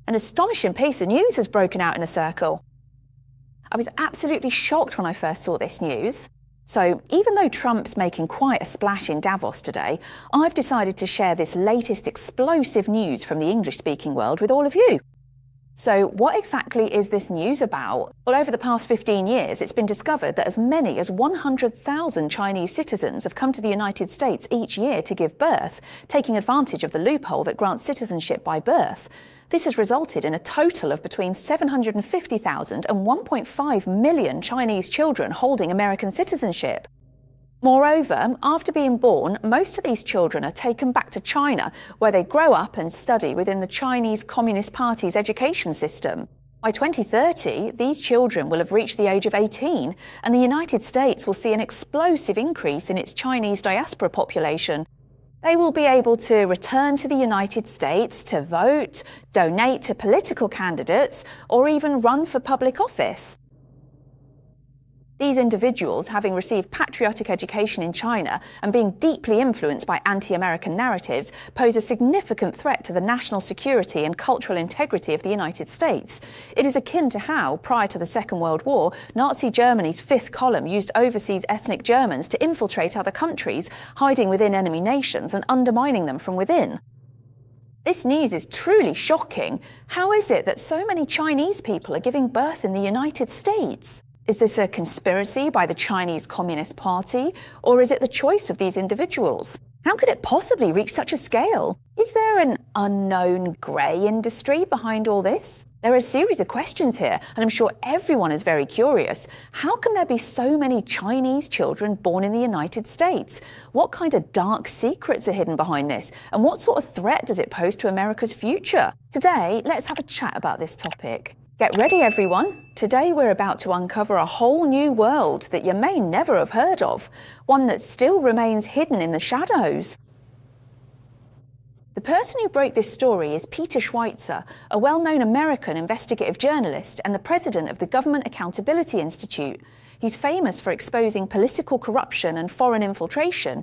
An astonishing piece of news has broken out in a circle. I was absolutely shocked when I first saw this news. So even though Trump's making quite a splash in Davos today, I've decided to share this latest explosive news from the English-speaking world with all of you. So what exactly is this news about? Well, over the past 15 years, it's been discovered that as many as 100,000 Chinese citizens have come to the United States each year to give birth, taking advantage of the loophole that grants citizenship by birth. This has resulted in a total of between 750,000 and 1.5 million Chinese children holding American citizenship. Moreover, after being born, most of these children are taken back to China, where they grow up and study within the Chinese Communist Party's education system. By 2030, these children will have reached the age of 18, and the United States will see an explosive increase in its Chinese diaspora population. They will be able to return to the United States to vote, donate to political candidates, or even run for public office. These individuals, having received patriotic education in China and being deeply influenced by anti-American narratives, pose a significant threat to the national security and cultural integrity of the United States. It is akin to how, prior to the Second World War, Nazi Germany's fifth column used overseas ethnic Germans to infiltrate other countries, hiding within enemy nations and undermining them from within. This news is truly shocking. How is it that so many Chinese people are giving birth in the United States? Is this a conspiracy by the Chinese Communist Party, or is it the choice of these individuals? How could it possibly reach such a scale? Is there an unknown grey industry behind all this? There are a series of questions here, and I'm sure everyone is very curious. How can there be so many Chinese children born in the United States? What kind of dark secrets are hidden behind this? And what sort of threat does it pose to America's future? Today, let's have a chat about this topic. Get ready, everyone. Today we're about to uncover a whole new world that you may never have heard of, one that still remains hidden in the shadows. The person who broke this story is Peter Schweizer, a well-known American investigative journalist and the president of the Government Accountability Institute. He's famous for exposing political corruption and foreign infiltration.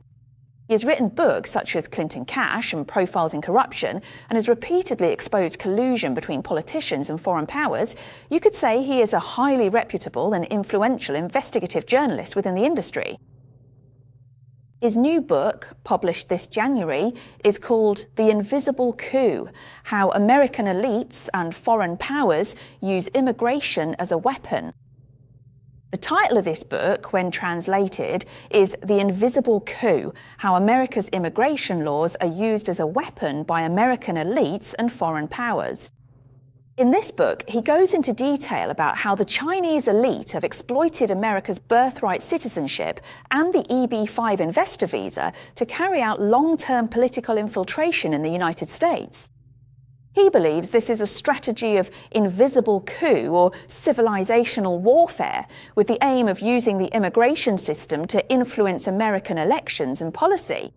He has written books such as Clinton Cash and Profiles in Corruption, and has repeatedly exposed collusion between politicians and foreign powers. You could say he is a highly reputable and influential investigative journalist within the industry. His new book, published this January, is called The Invisible Coup: How American Elites and Foreign Powers Use Immigration as a Weapon. The title of this book, when translated, is The Invisible Coup: How America's Immigration Laws Are Used as a Weapon by American Elites and Foreign Powers. In this book, he goes into detail about how the Chinese elite have exploited America's birthright citizenship and the EB-5 investor visa to carry out long-term political infiltration in the United States. He believes this is a strategy of invisible coup or civilizational warfare, with the aim of using the immigration system to influence American elections and policy.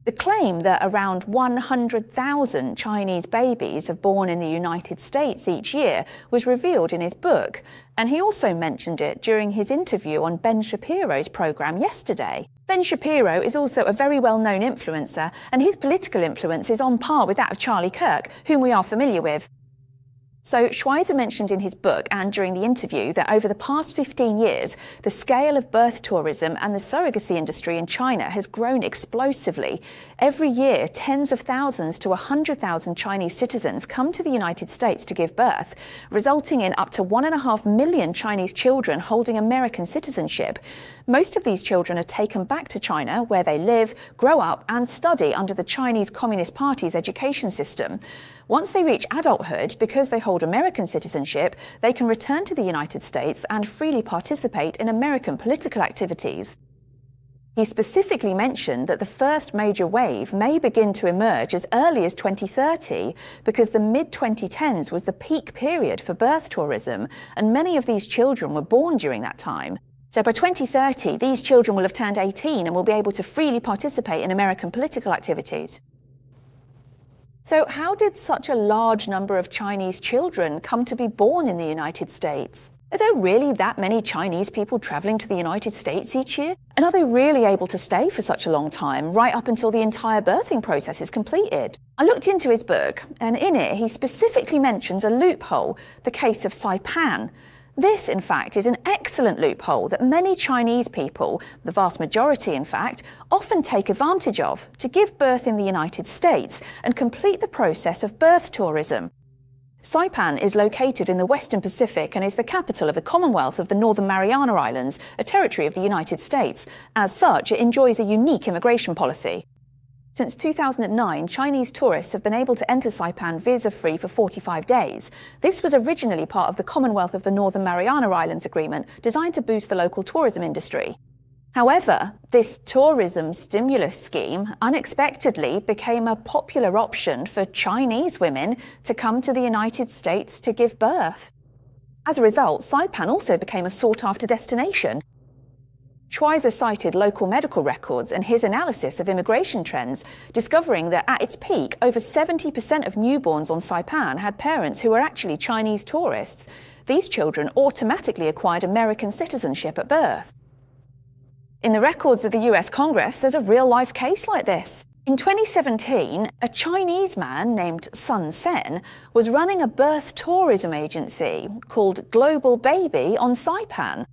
The claim that around 100,000 Chinese babies are born in the United States each year was revealed in his book, and he also mentioned it during his interview on Ben Shapiro's program yesterday. Ben Shapiro is also a very well-known influencer, and his political influence is on par with that of Charlie Kirk, whom we are familiar with. So Schweizer mentioned in his book and during the interview that over the past 15 years, the scale of birth tourism and the surrogacy industry in China has grown explosively. Every year, tens of thousands to 100,000 Chinese citizens come to the United States to give birth, resulting in up to 1.5 million Chinese children holding American citizenship. Most of these children are taken back to China, where they live, grow up and study under the Chinese Communist Party's education system. Once they reach adulthood, because they hold American citizenship, they can return to the United States and freely participate in American political activities. He specifically mentioned that the first major wave may begin to emerge as early as 2030, because the mid-2010s was the peak period for birth tourism, and many of these children were born during that time. So by 2030, these children will have turned 18 and will be able to freely participate in American political activities. So how did such a large number of Chinese children come to be born in the United States? Are there really that many Chinese people travelling to the United States each year? And are they really able to stay for such a long time, right up until the entire birthing process is completed? I looked into his book, and in it he specifically mentions a loophole, the case of Saipan. This, in fact, is an excellent loophole that many Chinese people, the vast majority in fact, often take advantage of to give birth in the United States and complete the process of birth tourism. Saipan is located in the Western Pacific and is the capital of the Commonwealth of the Northern Mariana Islands, a territory of the United States. As such, it enjoys a unique immigration policy. Since 2009, Chinese tourists have been able to enter Saipan visa-free for 45 days. This was originally part of the Commonwealth of the Northern Mariana Islands Agreement, designed to boost the local tourism industry. However, this tourism stimulus scheme unexpectedly became a popular option for Chinese women to come to the United States to give birth. As a result, Saipan also became a sought-after destination. Schweizer cited local medical records and his analysis of immigration trends, discovering that at its peak, over 70% of newborns on Saipan had parents who were actually Chinese tourists. These children automatically acquired American citizenship at birth. In the records of the US Congress, there's a real-life case like this. In 2017, a Chinese man named Sun Sen was running a birth tourism agency called Global Baby on Saipan.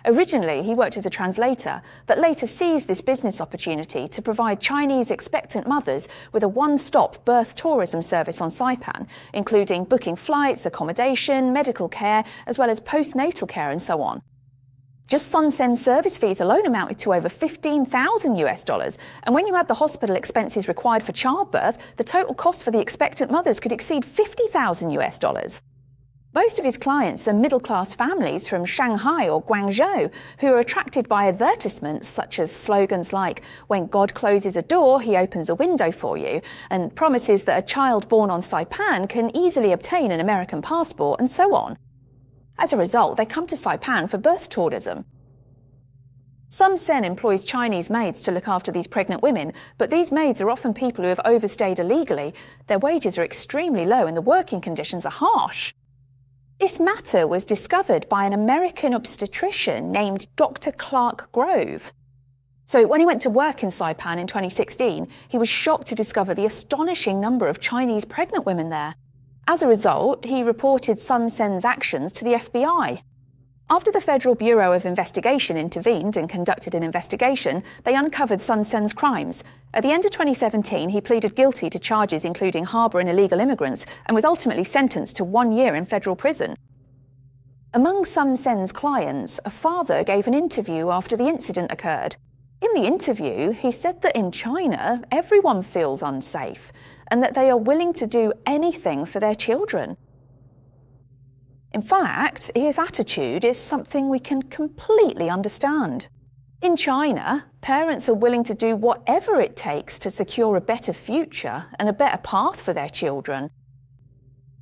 Originally, he worked as a translator, but later seized this business opportunity to provide Chinese expectant mothers with a one-stop birth tourism service on Saipan, including booking flights, accommodation, medical care, as well as postnatal care and so on. Just Sun Sen's service fees alone amounted to over $15,000, and when you add the hospital expenses required for childbirth, the total cost for the expectant mothers could exceed $50,000. Most of his clients are middle-class families from Shanghai or Guangzhou who are attracted by advertisements such as slogans like, "When God closes a door, he opens a window for you," and promises that a child born on Saipan can easily obtain an American passport, and so on. As a result, they come to Saipan for birth tourism. Sun Sen employs Chinese maids to look after these pregnant women, but these maids are often people who have overstayed illegally. Their wages are extremely low and the working conditions are harsh. This matter was discovered by an American obstetrician named Dr. Clark Grove. So when he went to work in Saipan in 2016, he was shocked to discover the astonishing number of Chinese pregnant women there. As a result, he reported Sun Sen's actions to the FBI. After the Federal Bureau of Investigation intervened and conducted an investigation, they uncovered Sun Sen's crimes. At the end of 2017, he pleaded guilty to charges including harbouring illegal immigrants and was ultimately sentenced to 1 year in federal prison. Among Sun Sen's clients, a father gave an interview after the incident occurred. In the interview, he said that in China, everyone feels unsafe and that they are willing to do anything for their children. In fact, his attitude is something we can completely understand. In China, parents are willing to do whatever it takes to secure a better future and a better path for their children.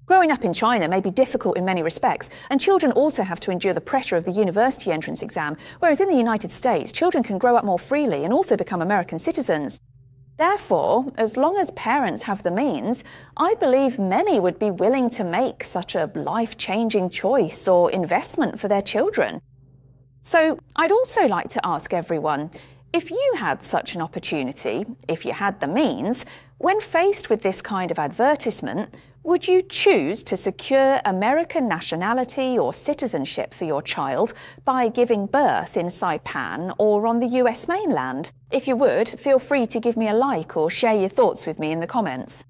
Growing up in China may be difficult in many respects, and children also have to endure the pressure of the university entrance exam, whereas in the United States, children can grow up more freely and also become American citizens. Therefore, as long as parents have the means, I believe many would be willing to make such a life-changing choice or investment for their children. So I'd also like to ask everyone, if you had such an opportunity, if you had the means, when faced with this kind of advertisement, would you choose to secure American nationality or citizenship for your child by giving birth in Saipan or on the US mainland? If you would, feel free to give me a like or share your thoughts with me in the comments.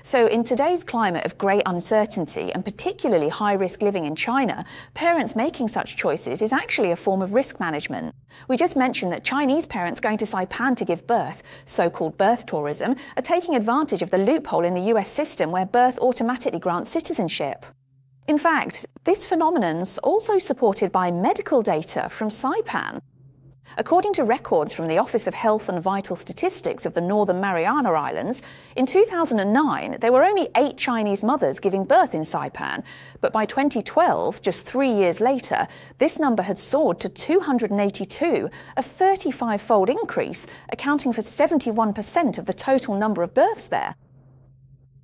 So in today's climate of great uncertainty and particularly high-risk living in China, parents making such choices is actually a form of risk management. We just mentioned that Chinese parents going to Saipan to give birth, so-called birth tourism, are taking advantage of the loophole in the US system where birth automatically grants citizenship. In fact, this phenomenon's also supported by medical data from Saipan. According to records from the Office of Health and Vital Statistics of the Northern Mariana Islands, in 2009 there were only 8 Chinese mothers giving birth in Saipan, but by 2012, just 3 years later, this number had soared to 282, a 35-fold increase, accounting for 71% of the total number of births there.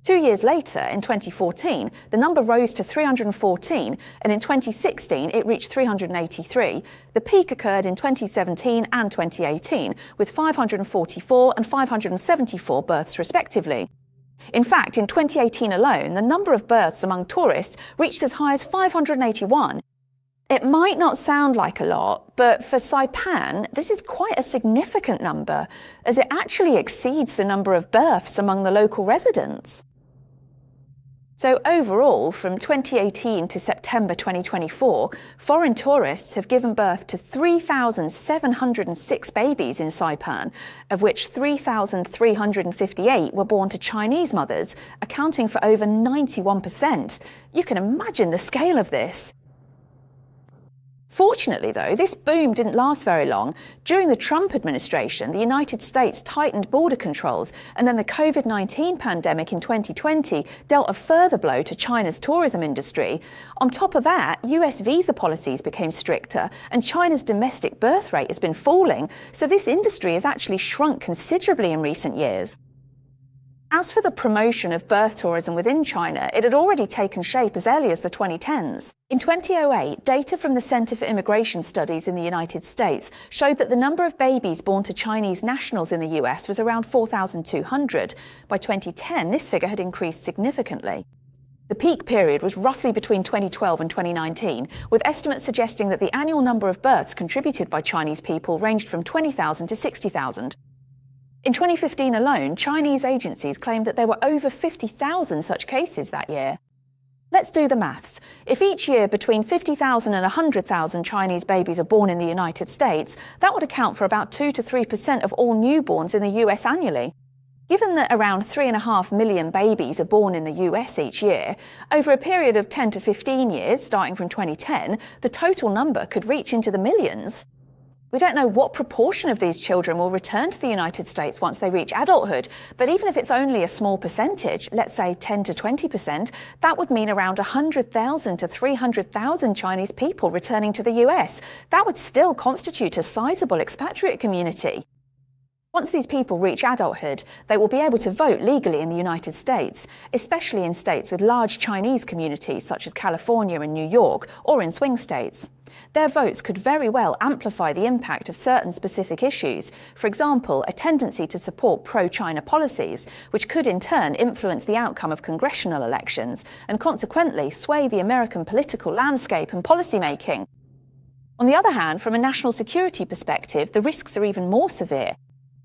2 years later, in 2014, the number rose to 314, and in 2016 it reached 383. The peak occurred in 2017 and 2018, with 544 and 574 births respectively. In fact, in 2018 alone, the number of births among tourists reached as high as 581. It might not sound like a lot, but for Saipan, this is quite a significant number, as it actually exceeds the number of births among the local residents. So overall, from 2018 to September 2024, foreign tourists have given birth to 3,706 babies in Saipan, of which 3,358 were born to Chinese mothers, accounting for over 91%. You can imagine the scale of this. Fortunately, though, this boom didn't last very long. During the Trump administration, the United States tightened border controls, and then the COVID-19 pandemic in 2020 dealt a further blow to China's tourism industry. On top of that, US visa policies became stricter, and China's domestic birth rate has been falling, so this industry has actually shrunk considerably in recent years. As for the promotion of birth tourism within China, it had already taken shape as early as the 2010s. In 2008, data from the Center for Immigration Studies in the United States showed that the number of babies born to Chinese nationals in the US was around 4,200. By 2010, this figure had increased significantly. The peak period was roughly between 2012 and 2019, with estimates suggesting that the annual number of births contributed by Chinese people ranged from 20,000 to 60,000. In 2015 alone, Chinese agencies claimed that there were over 50,000 such cases that year. Let's do the maths. If each year between 50,000 and 100,000 Chinese babies are born in the United States, that would account for about 2 to 3% of all newborns in the US annually. Given that around 3.5 million babies are born in the US each year, over a period of 10 to 15 years, starting from 2010, the total number could reach into the millions. We don't know what proportion of these children will return to the United States once they reach adulthood, but even if it's only a small percentage, let's say 10 to 20%, that would mean around 100,000 to 300,000 Chinese people returning to the US. That would still constitute a sizable expatriate community. Once these people reach adulthood, they will be able to vote legally in the United States, especially in states with large Chinese communities such as California and New York, or in swing states. Their votes could very well amplify the impact of certain specific issues, for example, a tendency to support pro-China policies, which could in turn influence the outcome of congressional elections and consequently sway the American political landscape and policymaking. On the other hand, from a national security perspective, the risks are even more severe.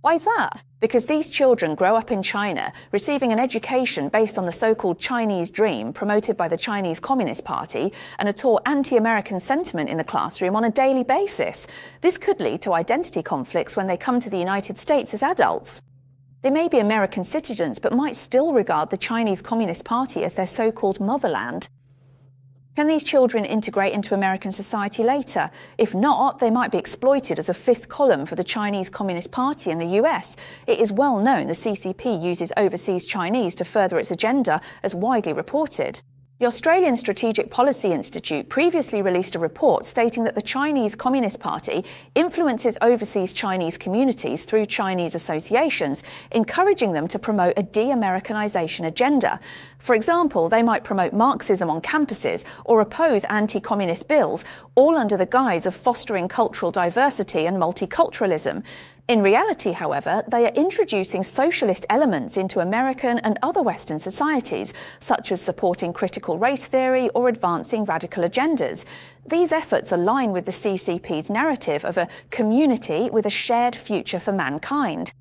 Why is that? Because these children grow up in China, receiving an education based on the so-called Chinese dream promoted by the Chinese Communist Party, and are taught anti-American sentiment in the classroom on a daily basis. This could lead to identity conflicts when they come to the United States as adults. They may be American citizens, but might still regard the Chinese Communist Party as their so-called motherland. Can these children integrate into American society later? If not, they might be exploited as a fifth column for the Chinese Communist Party in the US. It is well known the CCP uses overseas Chinese to further its agenda, as widely reported. The Australian Strategic Policy Institute previously released a report stating that the Chinese Communist Party influences overseas Chinese communities through Chinese associations, encouraging them to promote a de-Americanization agenda. For example, they might promote Marxism on campuses or oppose anti-communist bills, all under the guise of fostering cultural diversity and multiculturalism. In reality, however, they are introducing socialist elements into American and other Western societies, such as supporting critical race theory or advancing radical agendas. These efforts align with the CCP's narrative of a community with a shared future for mankind.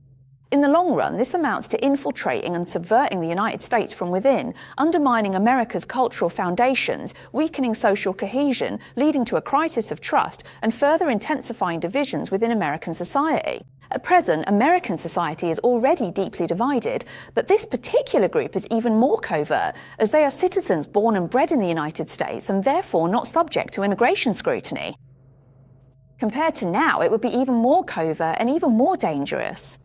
In the long run, this amounts to infiltrating and subverting the United States from within, undermining America's cultural foundations, weakening social cohesion, leading to a crisis of trust, and further intensifying divisions within American society. At present, American society is already deeply divided, but this particular group is even more covert, as they are citizens born and bred in the United States and therefore not subject to immigration scrutiny. Compared to now, it would be even more covert and even more dangerous.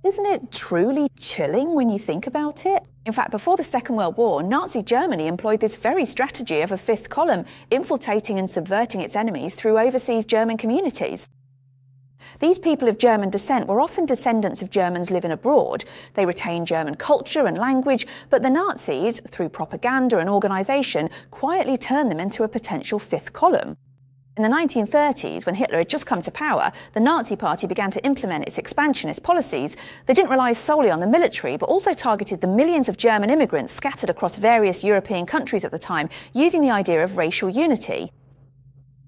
Isn't it truly chilling when you think about it? In fact, before the Second World War, Nazi Germany employed this very strategy of a fifth column, infiltrating and subverting its enemies through overseas German communities. these people of German descent were often descendants of Germans living abroad. They retained German culture and language, but the Nazis, through propaganda and organisation, quietly turned them into a potential fifth column. In the 1930s, when Hitler had just come to power, the Nazi Party began to implement its expansionist policies. They didn't rely solely on the military, but also targeted the millions of German immigrants scattered across various European countries at the time, using the idea of racial unity.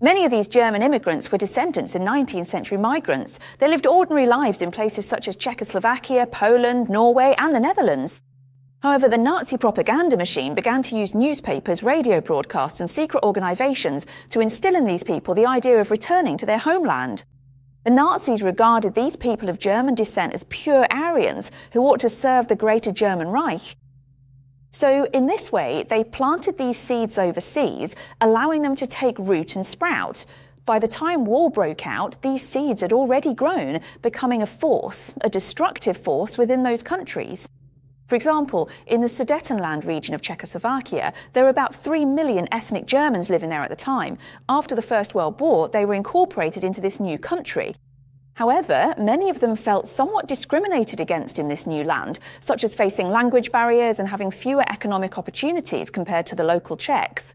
Many of these German immigrants were descendants of 19th century migrants. They lived ordinary lives in places such as Czechoslovakia, Poland, Norway, and the Netherlands. However, the Nazi propaganda machine began to use newspapers, radio broadcasts, and secret organisations to instill in these people the idea of returning to their homeland. The Nazis regarded these people of German descent as pure Aryans who ought to serve the Greater German Reich. So, in this way, they planted these seeds overseas, allowing them to take root and sprout. By the time war broke out, these seeds had already grown, becoming a force, a destructive force within those countries. For example, in the Sudetenland region of Czechoslovakia, there were about 3 million ethnic Germans living there at the time. After the First World War, they were incorporated into this new country. However, many of them felt somewhat discriminated against in this new land, such as facing language barriers and having fewer economic opportunities compared to the local Czechs.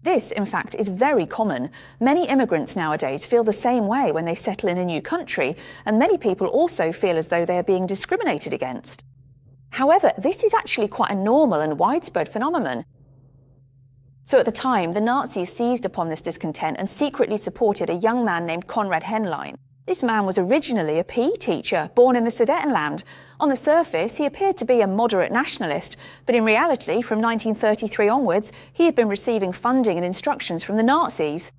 This, in fact, is very common. Many immigrants nowadays feel the same way when they settle in a new country, and many people also feel as though they are being discriminated against. However, this is actually quite a normal and widespread phenomenon. So at the time, the Nazis seized upon this discontent and secretly supported a young man named Konrad Henlein. This man was originally a PE teacher, born in the Sudetenland. On the surface, he appeared to be a moderate nationalist, but in reality, from 1933 onwards, he had been receiving funding and instructions from the Nazis.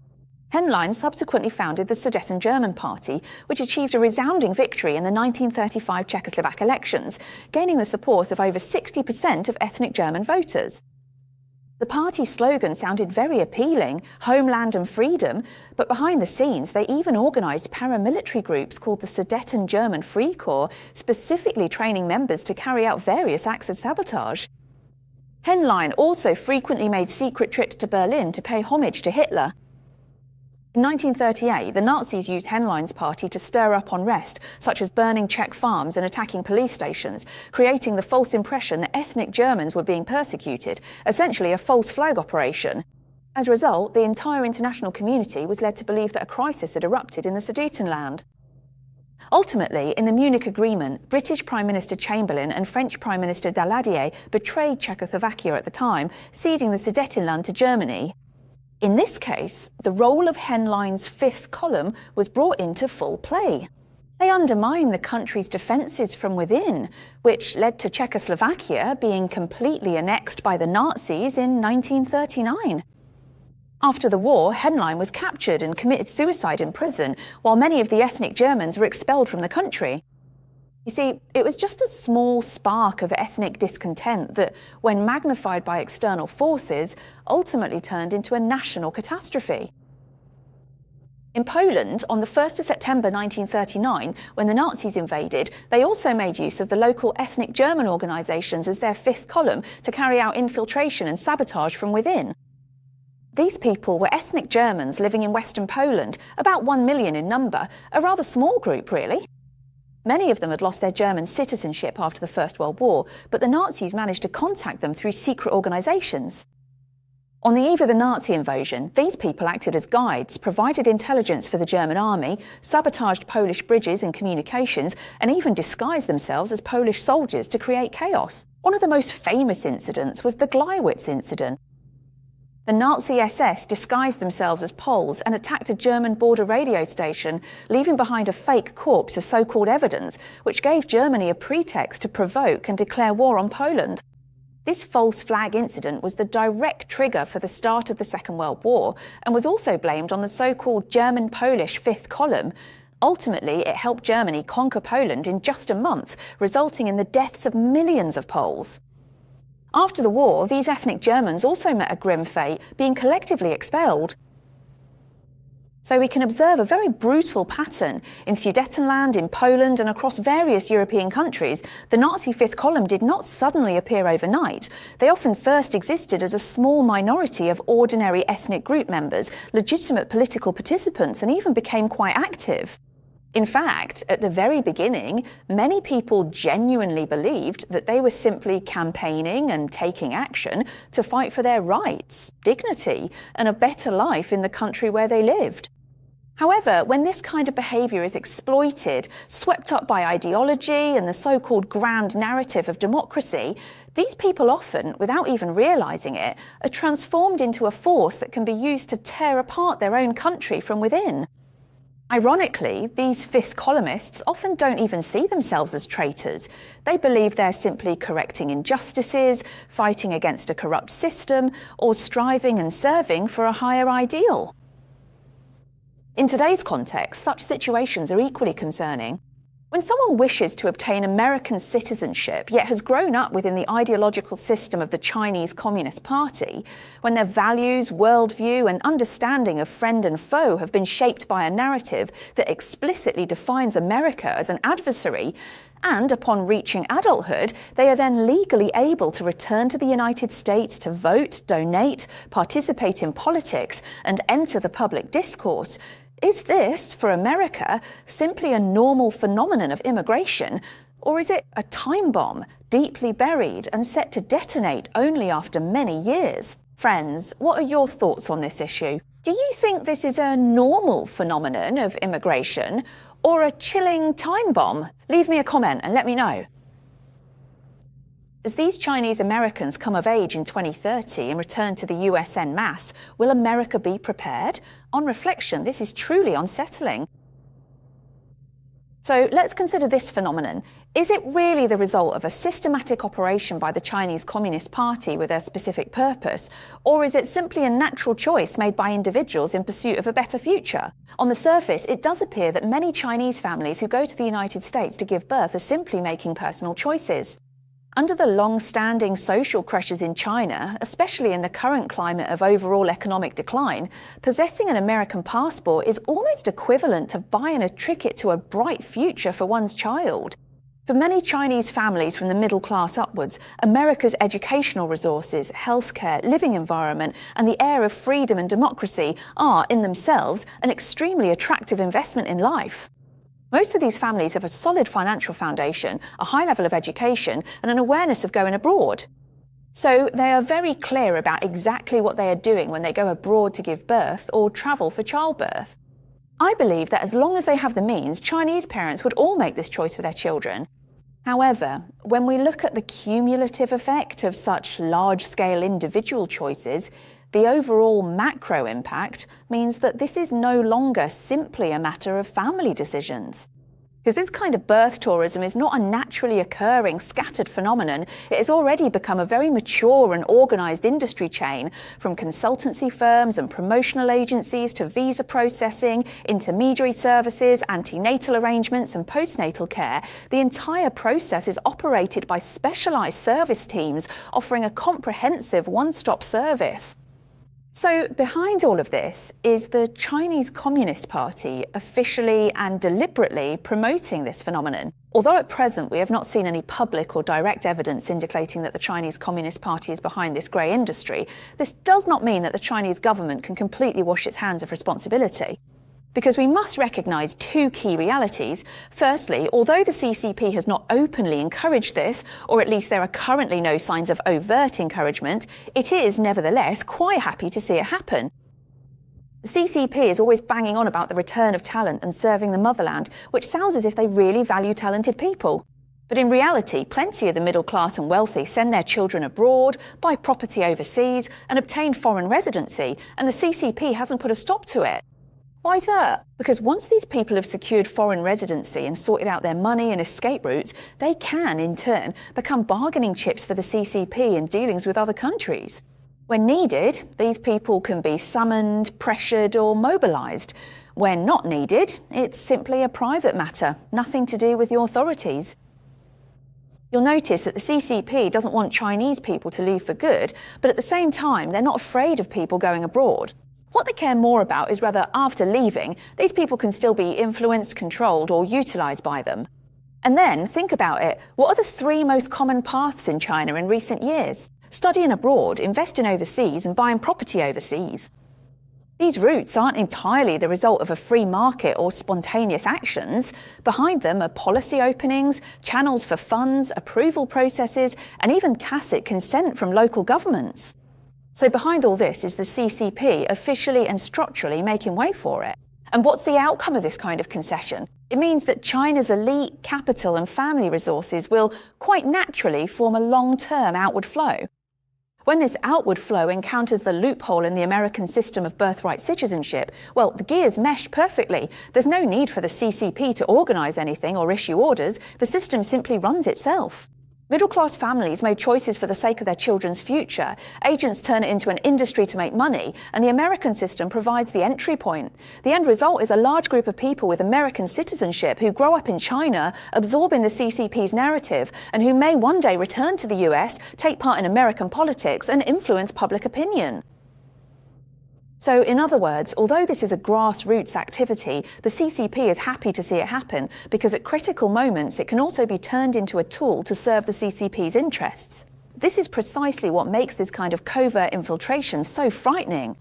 Henlein subsequently founded the Sudeten German Party, which achieved a resounding victory in the 1935 Czechoslovak elections, gaining the support of over 60% of ethnic German voters. The party's slogan sounded very appealing, homeland and freedom, but behind the scenes they even organised paramilitary groups called the Sudeten German Free Corps, specifically training members to carry out various acts of sabotage. Henlein also frequently made secret trips to Berlin to pay homage to Hitler. In 1938, the Nazis used Henlein's party to stir up unrest, such as burning Czech farms and attacking police stations, creating the false impression that ethnic Germans were being persecuted, essentially a false flag operation. As a result, the entire international community was led to believe that a crisis had erupted in the Sudetenland. Ultimately, in the Munich Agreement, British Prime Minister Chamberlain and French Prime Minister Daladier betrayed Czechoslovakia at the time, ceding the Sudetenland to Germany. In this case, the role of Henlein's fifth column was brought into full play. They undermined the country's defences from within, which led to Czechoslovakia being completely annexed by the Nazis in 1939. After the war, Henlein was captured and committed suicide in prison, while many of the ethnic Germans were expelled from the country. You see, it was just a small spark of ethnic discontent that, when magnified by external forces, ultimately turned into a national catastrophe. In Poland, on the 1st of September 1939, when the Nazis invaded, they also made use of the local ethnic German organisations as their fifth column to carry out infiltration and sabotage from within. These people were ethnic Germans living in Western Poland, about 1 million in number, a rather small group really. Many of them had lost their German citizenship after the First World War, but the Nazis managed to contact them through secret organisations. On the eve of the Nazi invasion, these people acted as guides, provided intelligence for the German army, sabotaged Polish bridges and communications, and even disguised themselves as Polish soldiers to create chaos. One of the most famous incidents was the Gleiwitz incident. The Nazi SS disguised themselves as Poles and attacked a German border radio station, leaving behind a fake corpse as so-called evidence, which gave Germany a pretext to provoke and declare war on Poland. This false flag incident was the direct trigger for the start of the Second World War and was also blamed on the so-called German-Polish Fifth Column. Ultimately, it helped Germany conquer Poland in just a month, resulting in the deaths of millions of Poles. After the war, these ethnic Germans also met a grim fate, being collectively expelled. So we can observe a very brutal pattern. In Sudetenland, in Poland, and across various European countries, the Nazi fifth column did not suddenly appear overnight. They often first existed as a small minority of ordinary ethnic group members, legitimate political participants, and even became quite active. In fact, at the very beginning, many people genuinely believed that they were simply campaigning and taking action to fight for their rights, dignity, and a better life in the country where they lived. However, when this kind of behaviour is exploited, swept up by ideology and the so-called grand narrative of democracy, these people often, without even realising it, are transformed into a force that can be used to tear apart their own country from within. Ironically, these fifth columnists often don't even see themselves as traitors. They believe they're simply correcting injustices, fighting against a corrupt system, or striving and serving for a higher ideal. In today's context, such situations are equally concerning. When someone wishes to obtain American citizenship, yet has grown up within the ideological system of the Chinese Communist Party, when their values, worldview, and understanding of friend and foe have been shaped by a narrative that explicitly defines America as an adversary, and upon reaching adulthood, they are then legally able to return to the United States to vote, donate, participate in politics, and enter the public discourse, is this, for America, simply a normal phenomenon of immigration, or is it a time bomb, deeply buried and set to detonate only after many years? Friends, what are your thoughts on this issue? Do you think this is a normal phenomenon of immigration, or a chilling time bomb? Leave me a comment and let me know. As these Chinese Americans come of age in 2030 and return to the US en masse, will America be prepared? On reflection, this is truly unsettling. So let's consider this phenomenon. Is it really the result of a systematic operation by the Chinese Communist Party with a specific purpose, or is it simply a natural choice made by individuals in pursuit of a better future? On the surface, it does appear that many Chinese families who go to the United States to give birth are simply making personal choices. Under the long-standing social pressures in China, especially in the current climate of overall economic decline, possessing an American passport is almost equivalent to buying a ticket to a bright future for one's child. For many Chinese families from the middle class upwards, America's educational resources, healthcare, living environment, and the air of freedom and democracy are, in themselves, an extremely attractive investment in life. Most of these families have a solid financial foundation, a high level of education, and an awareness of going abroad. So they are very clear about exactly what they are doing when they go abroad to give birth or travel for childbirth. I believe that as long as they have the means, Chinese parents would all make this choice for their children. However, when we look at the cumulative effect of such large-scale individual choices, the overall macro impact means that this is no longer simply a matter of family decisions. Because this kind of birth tourism is not a naturally occurring, scattered phenomenon. It has already become a very mature and organised industry chain, from consultancy firms and promotional agencies to visa processing, intermediary services, antenatal arrangements and postnatal care. The entire process is operated by specialised service teams offering a comprehensive one-stop service. So behind all of this is the Chinese Communist Party officially and deliberately promoting this phenomenon. Although at present we have not seen any public or direct evidence indicating that the Chinese Communist Party is behind this grey industry, this does not mean that the Chinese government can completely wash its hands of responsibility. Because we must recognise two key realities. Firstly, although the CCP has not openly encouraged this, or at least there are currently no signs of overt encouragement, it is nevertheless quite happy to see it happen. The CCP is always banging on about the return of talent and serving the motherland, which sounds as if they really value talented people. But in reality, plenty of the middle class and wealthy send their children abroad, buy property overseas, and obtain foreign residency, and the CCP hasn't put a stop to it. Why is that? Because once these people have secured foreign residency and sorted out their money and escape routes, they can, in turn, become bargaining chips for the CCP in dealings with other countries. When needed, these people can be summoned, pressured, or mobilised. When not needed, it's simply a private matter, nothing to do with the authorities. You'll notice that the CCP doesn't want Chinese people to leave for good, but at the same time, they're not afraid of people going abroad. What they care more about is whether, after leaving, these people can still be influenced, controlled, or utilised by them. And then, think about it, what are the three most common paths in China in recent years? Studying abroad, investing overseas, and buying property overseas. These routes aren't entirely the result of a free market or spontaneous actions. Behind them are policy openings, channels for funds, approval processes, and even tacit consent from local governments. So behind all this is the CCP officially and structurally making way for it. And what's the outcome of this kind of concession? It means that China's elite, capital, and family resources will quite naturally form a long-term outward flow. When this outward flow encounters the loophole in the American system of birthright citizenship, well, the gears mesh perfectly. There's no need for the CCP to organise anything or issue orders. The system simply runs itself. Middle-class families made choices for the sake of their children's future. Agents turn it into an industry to make money, and the American system provides the entry point. The end result is a large group of people with American citizenship who grow up in China, absorbing the CCP's narrative, and who may one day return to the US, take part in American politics, and influence public opinion. So, in other words, although this is a grassroots activity, the CCP is happy to see it happen because at critical moments it can also be turned into a tool to serve the CCP's interests. This is precisely what makes this kind of covert infiltration so frightening.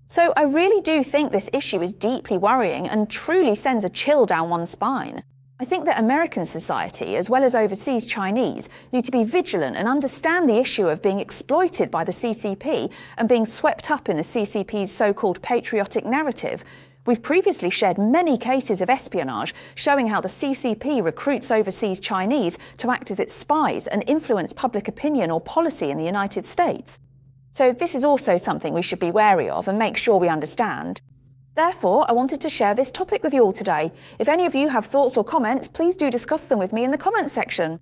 So I really do think this issue is deeply worrying and truly sends a chill down one's spine. I think that American society, as well as overseas Chinese, need to be vigilant and understand the issue of being exploited by the CCP and being swept up in the CCP's so-called patriotic narrative. We've previously shared many cases of espionage showing how the CCP recruits overseas Chinese to act as its spies and influence public opinion or policy in the United States. So this is also something we should be wary of and make sure we understand. Therefore, I wanted to share this topic with you all today. If any of you have thoughts or comments, please do discuss them with me in the comments section.